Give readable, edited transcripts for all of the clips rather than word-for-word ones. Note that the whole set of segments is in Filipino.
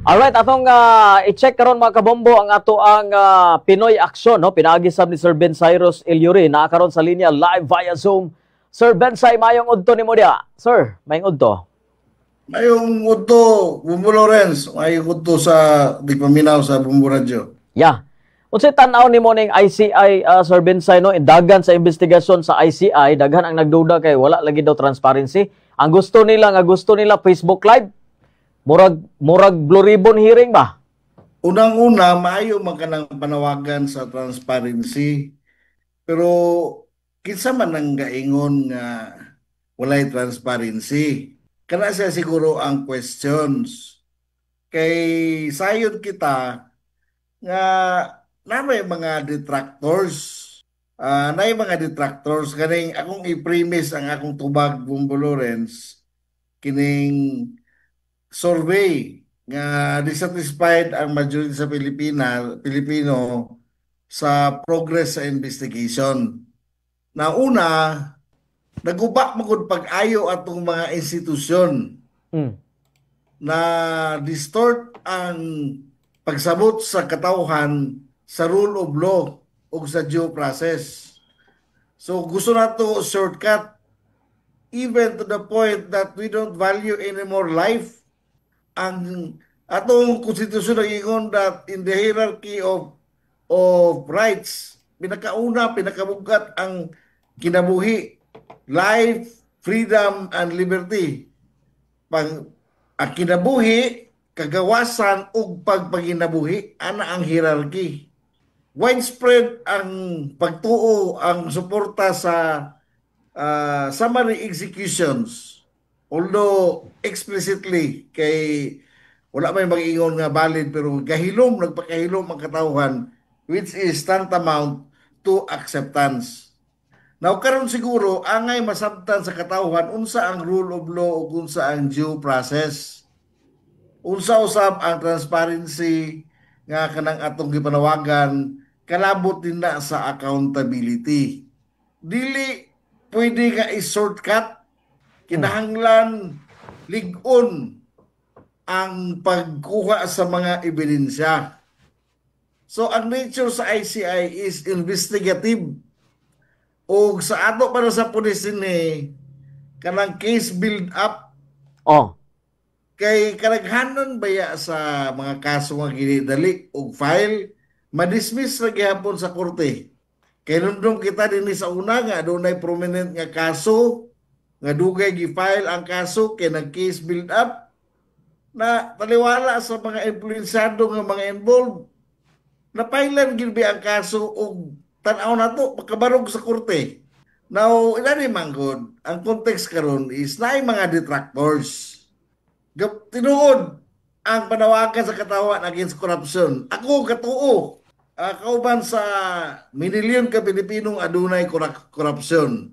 Alright, atong i-check karon mga kabombo ang ato ang Pinoy Aksyon, no? Pinagisab ni Sir Ben Cyrus Ilyuri na karon sa linya live via Zoom. Sir Bensay, mayong udto ni mo dia. Sir, mayong udto. Mayong udto, Bumbo Lawrence, mayong udto sa Digpaminaw sa Bumbo Radio. Yeah. Unsay tan-aw nimo ning ICI, Sir Bensay, no? Dagan sa investigasyon sa ICI, daghan ang nagduda kay wala lagi daw transparency. Ang gusto nila Facebook Live. Murag Blue Ribbon hearing ba? Unang-una, maayo man kanang panawagan sa transparency. Pero kinsa man ang gaingon nga walay transparency. Kana siya siguro ang questions. Kay sayon kita nga namay mga detractors. Nay mga detractors kaning akong i-premise ang akong tubag, Bumbo Lawrence, kining survey nga dissatisfied ang majority sa Pilipino sa progress sa investigation. Na una, naguba magud pag-ayo atong mga institusyon na distort ang pagsabot sa katawhan sa rule of law o sa due process. So gusto nato shortcut even to the point that we don't value anymore life. Ang atong konstitusyon nag-ingon that in the hierarchy of rights, pinakabugat ang kinabuhi, life, freedom, and liberty. Ang kinabuhi, kagawasan, ug pagpanginabuhi, ana ang hierarchy. Widespread ang pagtuo, ang suporta sa summary executions. Although explicitly kay wala may mag-ingon nga valid pero nagpakahilom ang katawhan which is tantamount to acceptance. Now karon siguro angay masabtan sa katawhan unsa ang rule of law ug unsa ang due process. Unsa usab ang transparency nga kanang atong gipanawagan kalabot din na sa accountability. Dili pwede nga i-shortcut. Kinahanglan lig-on ang pagkuha sa mga ebidensya. So ang nature sa ICI is investigative. O sa ato para sa pulis ni kanang case build up. Kay karaghanan baya sa mga kaso nga ginidali o file madismiss ra gihapon sa korte. Kay nundong kita dinhi sa una nga dunay prominent nga kaso nga dugay gi-file ang kaso kay nag-case build up na taliwala sa mga influensyado nga mga involved. Napailan gid ang kaso og tan-aw nato pagkabarog sa korte. Now, ilani manggod, ang context karon is naay mga detractors. Tinuod ang panawagan sa katawan against corruption. Ako katuo, kauban sa minilyon ka Pilipinong adunay corruption.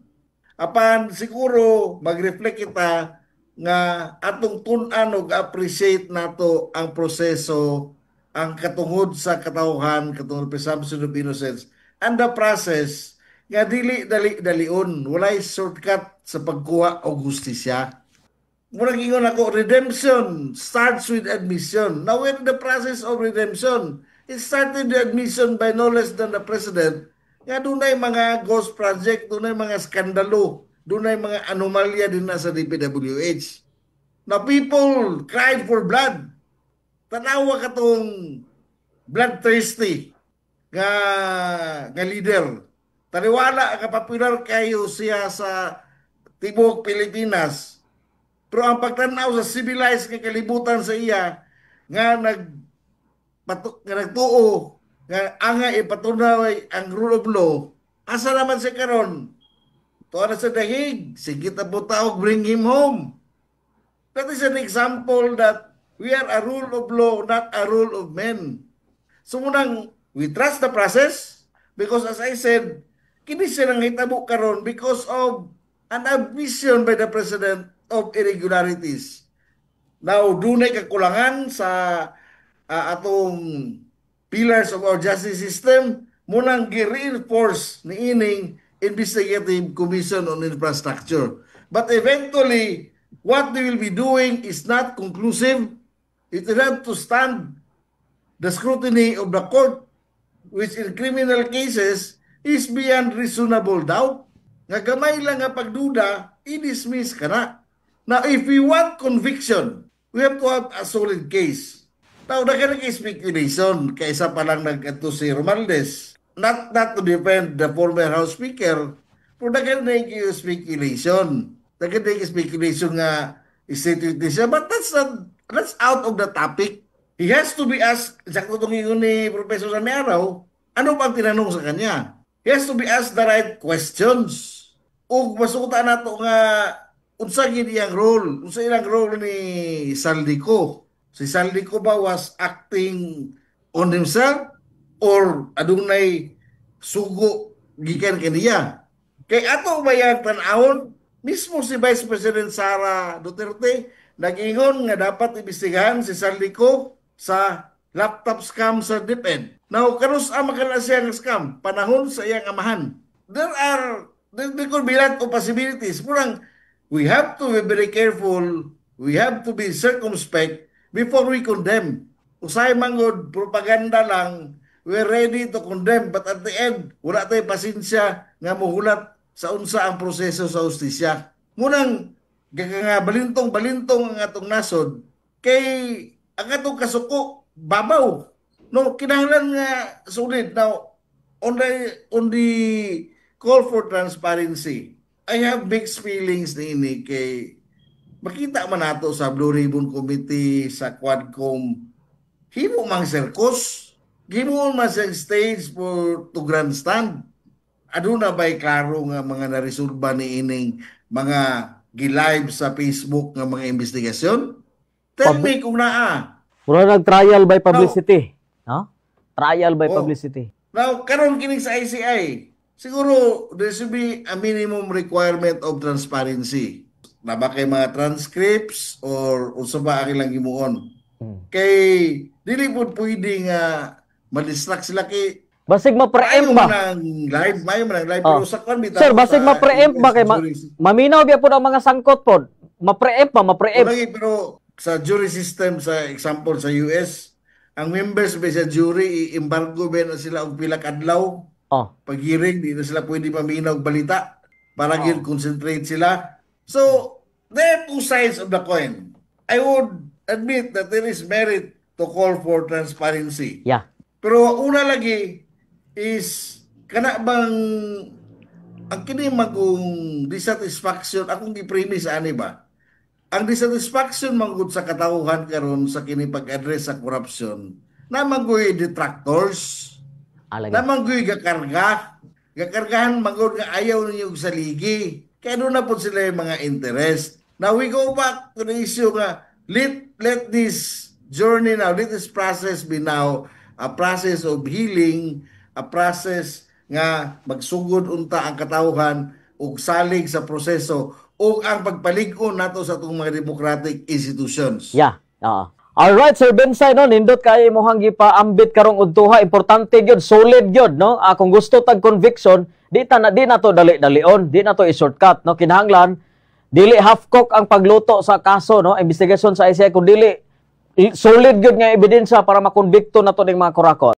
Apan siguro mag-reflect kita nga atong tun-an og appreciate nato ang proseso, ang katungod sa katawhan, katungod presumption of innocence, and the process nga dili dali-dalion, walay shortcut sa pagkuha og hustisya. Murag ingon ako, redemption starts with admission. Now in the process of redemption, it started the admission by no less than the President nga dunay mga ghost project, dunay mga skandalo, dunay mga anomalya din na sa DPWH. Now people cried for blood. Tanawa katong bloodthirsty nga leader. Taniwala ka popular kayo siya sa tibok Pilipinas. Pero ang pagtanaw sa civilized nga kalibutan sa iya nga nagtuo nga anga ipatunay ang rule of law, asa naman si karon? Tuwa na sa dahig, sige tabutawag, bring him home. That is an example that we are a rule of law, not a rule of men. So munang, we trust the process because as I said, kini silang hitabo karon because of an admission by the President of irregularities. Now, dunay kakulangan sa atong pillars of our justice system, munang gi-reinforce ni ining Investigative Commission on Infrastructure. But eventually, what they will be doing is not conclusive, it will have to stand the scrutiny of the court, which in criminal cases is beyond reasonable doubt. Nga gamay lang nga pagduda, i-dismiss ka na. Now, if we want conviction, we have to have a solid case. Now, speculation, kaysa palang nagkato si Romualdez, not to defend the former House Speaker, pero speculation. Speculation nga institute siya, but that's out of the topic. He has to be asked, sakto itong ingon ni Professor Samiaraw, ano bang tinanong sa kanya? He has to be asked the right questions. O masukutan nato nga, unsa gid iyang role? Unsa ilang role ni Saldico? Si Saldico ba was acting on himself or adunay sugo gikan kaniya? Kay ato ba yang tan-awon, mismo si Vice President Sara Duterte nag-ingon nga dapat imbestigahan si Saldico sa laptop scam sa DepEd. Now, kanus makana siya ng scam panahon sa iyang amahan. There could be a lot of possibilities. Murang, we have to be very careful, we have to be circumspect before we condemn. Usay manggod propaganda lang, we're ready to condemn, but at the end, wala tayo pasensya nga muhulat sa unsa ang proseso sa hustisya. Munang, nga balintong-balintong ang atong nasod, kay ang atong kasuko, babaw. No, kinahanglan nga solid. Now, on the call for transparency, I have mixed feelings ni kay makita man nato sa Blue Ribbon Committee, sa Quadcom, himo mang circus, himo man sa stage to grandstand. Aduna ba'y klaro nga mga naresolba ni ining mga gi-live sa Facebook nga mga investigasyon? Tell me kung naa. Mura nag-trial by publicity. No? Trial by publicity. Now, karon kining sa ICI, siguro there should be a minimum requirement of transparency. Na ba kay mga transcripts or unsa ba ang ilang himuon? Kay dili pud pwede nga ma-distract sila kay basig ma-preempt ba? Mayo man live pero sa kon bitaw. Sir, basig ma-preempt ba kay maminaw biya pud ang mga sangkot pod. Ma-preempt ba, ma-preempt. Pero sa jury system, sa example sa US, ang members ba sa jury i-embargo ba na sila og pila ka adlaw. Pag hearing, di na sila pwede paminaw og balita para gid concentrate sila. So, there are two sides of the coin. I would admit that there is merit to call for transparency. Yeah. Pero una lagi is kana bang ang kini magong dissatisfaction akong gi-premise ani ba? Ang dissatisfaction manggod sa katawhan karon sa kini pag-address sa corruption na manggoy detractors. Na manggoy gakargahan manggod nga ayaw ninyo sa ligi. Kaya doon na po sila yung mga interest. Now we go back to the issue nga, let this journey now, let this process be now a process of healing, a process nga magsugod unta ang katawhan ug salig sa proseso ug ang pagpalig-on nato sa atong mga democratic institutions. Yeah. All right, Sir Bensay, no, nindot kay imong gipaambit karong udtuha, importante gyud, solid gyud, no? Kung gusto tag conviction, di na to dali-dalion, di na to i-shortcut, no? Kinahanglan dili half cook ang pagluto sa kaso, no? Investigasyon sa ICI, kung dili solid gyud nga ebidensya para makonbikto nato ning mga kurakot.